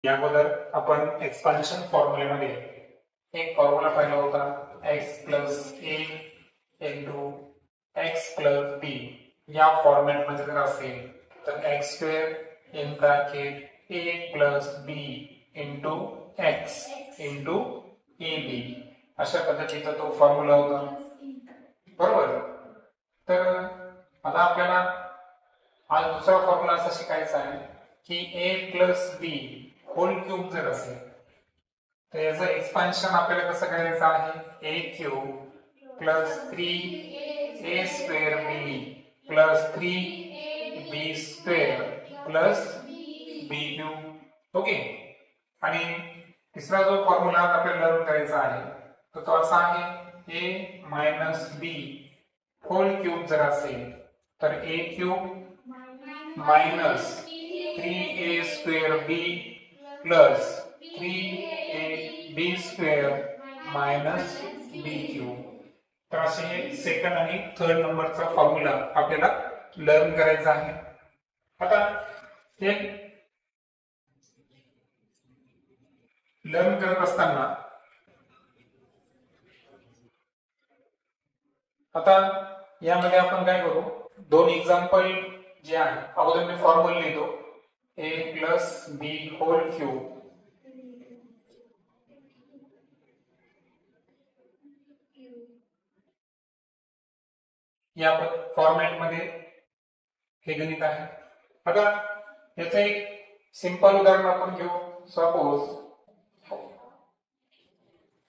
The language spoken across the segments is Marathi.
या अगोदर आपण एक्सपान्शन फॉर्म्युलेमध्ये एक फॉर्म्युला पाहिला होता x plus a into x plus b. या फॉर्मॅटमध्ये जर असेल तर x square in bracket a plus b into x into a b अशा पद्धतीचा तो फॉर्म्युला होता, बरोबर. तर आता आपल्याला आज दुसरा फॉर्म्युला असा शिकायचा आहे की a plus B whole cube जर असेल तर याचं एक्सपान्शन आपल्याला कसं करायचं आहे, a cube plus 3a square B plus 3b square plus b cube. Okay. आणि तिसरा जो फॉर्म्युला आपल्याला लर्न करायचा आहे तो असा आहे a minus B whole cube जर असेल तर a cube minus 3a square B plus 3ab square minus B cube. तर असे सेकंड आणि थर्ड नंबरचा फॉर्म्युला आपल्याला लर्न करायचा आहे. आता हे लर्न करत असताना आता यामध्ये आपण काय करू, दोन एक्झाम्पल जे आहे अगोदर मी फॉर्म्युला लिहितो a plus B whole cube या फॉर्मॅट मध्ये हे गणित आहे. आता याचं एक सिंपल उदाहरण आपण घेऊ. Suppose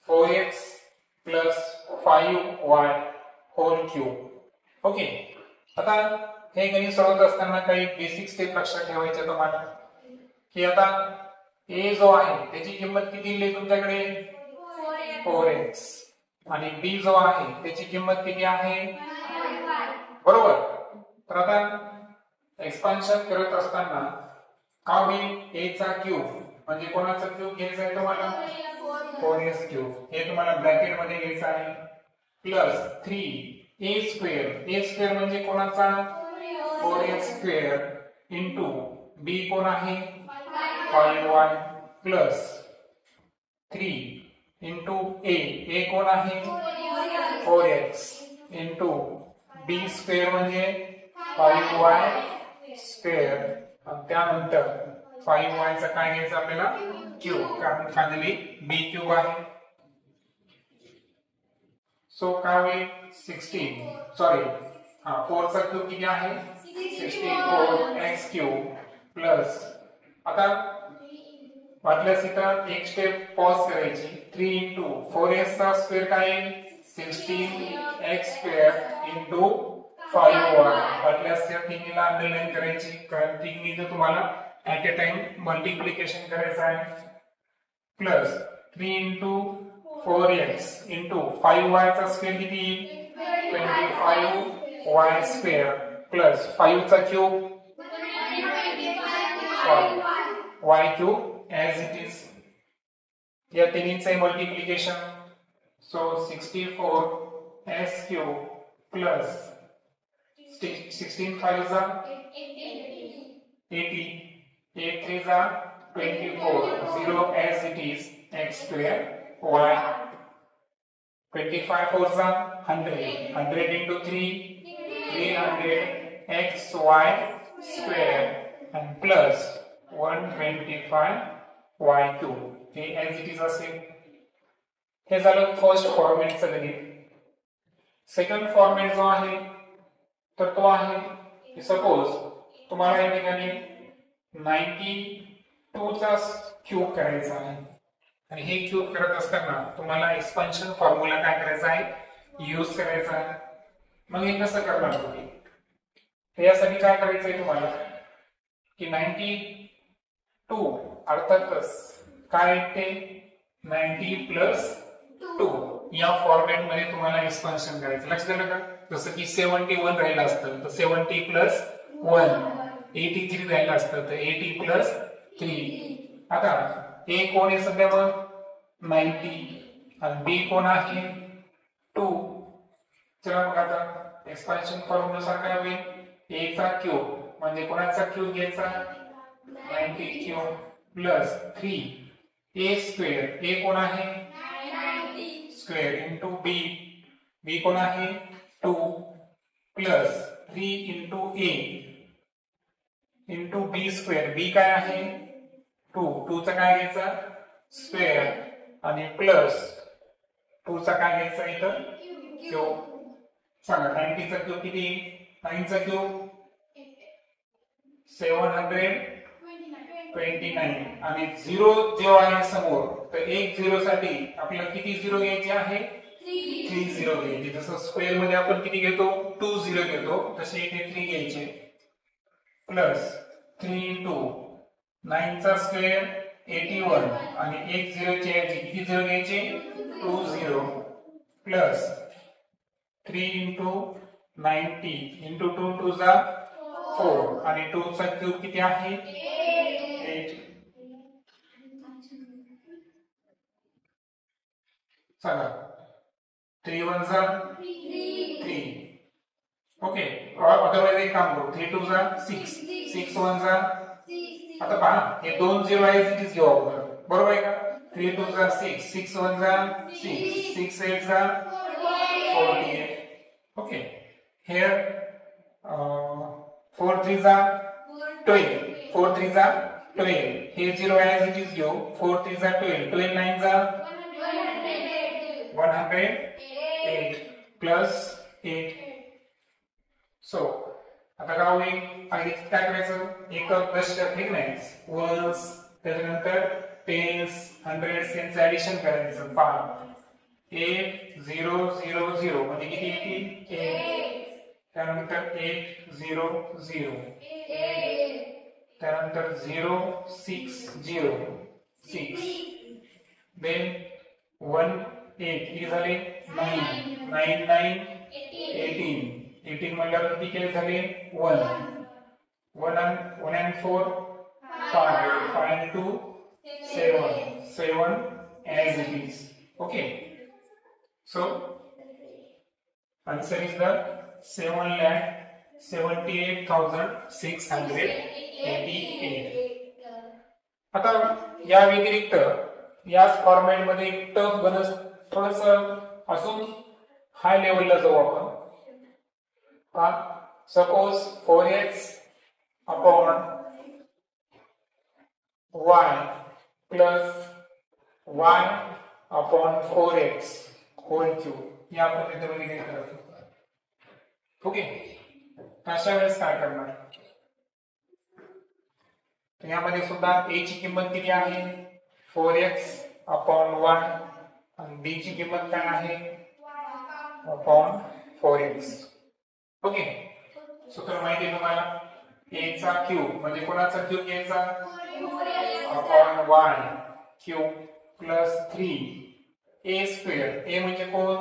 4x plus 5y whole cube. Okay. आता हे गणित सोडवत असताना काही बेसिक स्टेप लक्षात ठेवायचे तुम्हाला की आता a जो आहे त्याची किंमत किती दिली तुमच्याकडे, 4x, आणि b जो आहे त्याची किंमत किती आहे, बरोबर. तर आता एक्सपान्शन करत असताना का होईल, a चा क्यूब म्हणजे कोणाचा क्यूब घ्यायचा आहे तुम्हाला, 4s क्यूब, हे तुम्हाला ब्रॅकेट मध्ये घ्यायचं आहे, प्लस 3a स्क्वेअर म्हणजे कोणाचा, 4x स्क्वेअर इंटू b कोण आहे 5y प्लस 3 इंटू a कोण आहे 4x इंटू b स्क्वेअर म्हणजे 5y स्क्वेअर, आणि त्यानंतर 5y चा काय घ्यायचं आपल्याला, क्यूब, कारण फायनली b क्यूब आहे. सो काय होईल 16, सॉरी 4 चा क्यूब किती आहे 64x क्यूब प्लस, आता वाटल्यास इथं एक स्टेप पॉज करायची, 3 इंटू 4s चा स्क्वेअर काय आहे 16x स्क्वेअर इंटू 5y. वाटल्यास त्या तिन्हीला अंडरलाईन करायची, कारण तिन्हीचं तुम्हाला ऍट अ टाइम मल्टिप्लिकेशन करायचं आहे, plus 3 into 4x into 5y चा स्क्वेअर किती 25y स्क्वेअर प्लस 5 चा cube y cube as it is. या तिन्हीचे multiplication, so 64s cube plus 16 5 जा 80, 8 3 जा 24, 0 as it is x square y, 25 4 जा 100 into 3 300 x y square and plus 125 y cube. हे as it is असेल. हे झालं फर्स्ट फॉर्मॅटचं गणित. सेकंड फॉर्मॅट जो आहे तर तो आहे, सपोज तुम्हाला या ठिकाणी 92 चा क्यूब करायचा आहे, आणि हे क्यूब करत असताना तुम्हाला एक्सपान्शन फॉर्म्युला काय करायचा आहे, यूज करायचा आहे. मग हे कसं करणार तुम्ही, तर यासाठी काय करायचंय तुम्हाला की 92 अर्थातच काय ते 90 प्लस 2 या फॉर्मॅट मध्ये तुम्हाला एक्सपान्शन करायचं. लक्षात आलं का, जसं की 71 राहिलं असतं तर 70 प्लस 1, 83 राहिलं असतं तर 80 प्लस 3. आता a कोण आहे सध्या मग 90 आणि b कोण आहे 2. चला मग आता एक्सपान्शन फॉर्म्युला काय होईल, a चा क्यूब म्हणजे कोणाचा क्यूब घ्यायचा 90 cube plus 3 a square, a कोण आहे स्क्वेअर इंटू बी कोण आहे 2 plus 3 into a into b square, b काय आहे 2 चा काय घ्यायचा स्क्वेअर आणि प्लस 2 चा काय घ्यायचा इथं क्यूब. सांगा 90 चा क्यूब किती 9 चा क्यूब 729 आणि 0 जेव्हा आहे समोर तर एक 0 साठी आपल्याला किती 0 घ्यायचे आहे 3 0 घ्यायचे. जसं स्क्वेअर मध्ये आपण किती घेतो 2 0 घेतो तसे इथे 3 घ्यायचे प्लस 3 इंटू 9 चा स्क्वेअर 81 आणि एक 0 चे ऐवजी किती 0 घ्यायचे 2 0 प्लस 3 इंटू 90 इंटू 2 2 चा 4 आणि 2 चा क्यूब किती आहे 8. चला 3 1 जा 3. ओके अदरवाइज एक काम करू 3 2 जा 6 6 1 जा. आता पहा हे दोन 0 आहे इथेच घेऊ आपण बरोबर आहे का 3 2 जा 6 6 1 जा 6 6 8 जा 48. ओके here 4 3 जा 12 4 3 जा 12 हे 0 as it is घेऊ 4 3 जा 12 12 9 जा 108 प्लस 8. सो आता काय होईल आणि काय करायचं एक दशक ठीक नाही वन्स त्याच्यानंतर टेन्स हंड्रेड्स यांचं ऍडिशन करायचं. पहा 8 0 0 0 म्हणजे किती येतील 8 त्यानंतर 8 0 0 त्यानंतर 0 6 0 6 देन 1 8 किती झाले 9 9 9 18 18 म्हणल्यावर किती केले झाले 1 1 and 4 5 5 and 2 7 as it is. Okay so answer is the 7,78,688. आता या व्यतिरिक्त याच फॉर्मॅट मध्ये टफ गणित थोडस अजून हाय लेवलला जाऊ आपण. Suppose 4x upon y plus y upon 4x whole cube या पद्धतीमध्ये काही करायचं. ओके अशा वेळेस काय करणार यामध्ये सुद्धा a ची किंमत किती आहे 4x अपॉन y आणि b ची किंमत काय आहे अपॉन 4x. ओके सूत्र माहिती आहे तुम्हाला a चा क्यूब म्हणजे कोणाचा क्यूब घ्यायचा upon y cube plus 3 a square a म्हणजे कोण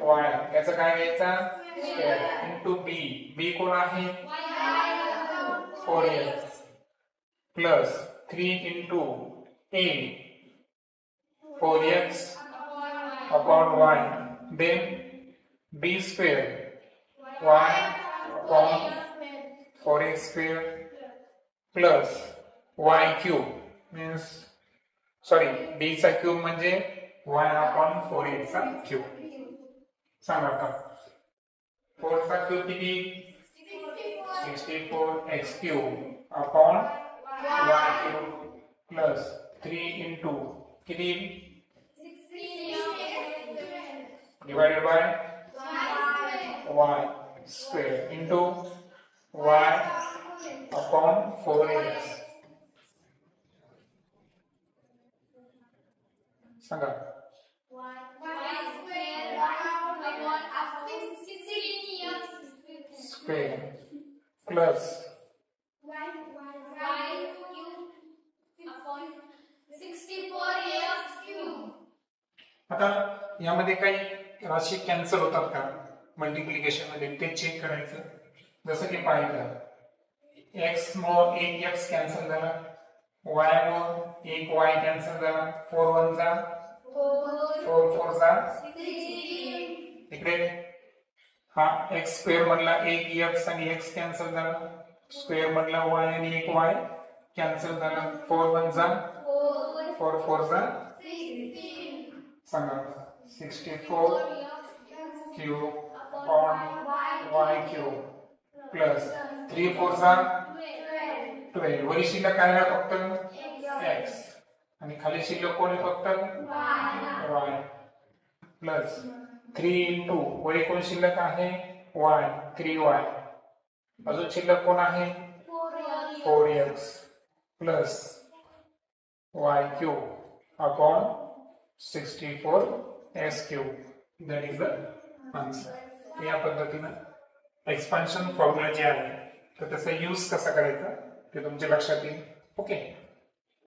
y याचा काय घ्यायचा स्क्वेअर इंटू b कोण आहे 4x प्लस 3 into a 4x upon y then b square y upon 4x square plus y cube means sorry b चा क्यूब म्हणजे y upon 4x चा क्यूब. सांगा आता 4 चा क्यूब किती 64x cube upon y cube plus 3 into किती divided by y square into y upon 4x. सांगा square plus y cube upon 64x cube. आता यामध्ये काही राशी कॅन्सल होतात का मल्टिप्लिकेशन मध्ये ते चेक करायचं. जसं की पाहिलं x मुळे एक x कॅन्सल झाला y मुळे एक y कॅन्सल झाला 4 1 जा 4 4 जा 16. इकडे हा x स्क्वेअर मधला एक x आणि x कॅन्सल झाला स्क्वेअर मधला y आणि एक y कॅन्सल झालं. 4 1 जा 4 4 जा सांगा 64 cube upon y cube plus 3 4 जा 12. वरी शिल्लक काय आहे फक्त x आणि खाली शिल्लक कोण आहे फक्त y प्लस 3 इंटू वरी कोण शिल्लक आहे y 3y अजून शिल्लक कोण आहे 4x plus y cube upon 64s cube that is the answer. या पद्धतीनं एक्सपान्शन फॉर्म्युला जे आहे तर त्याचा यूज कसा करायचा ते तुमच्या लक्षात येईल. ओके.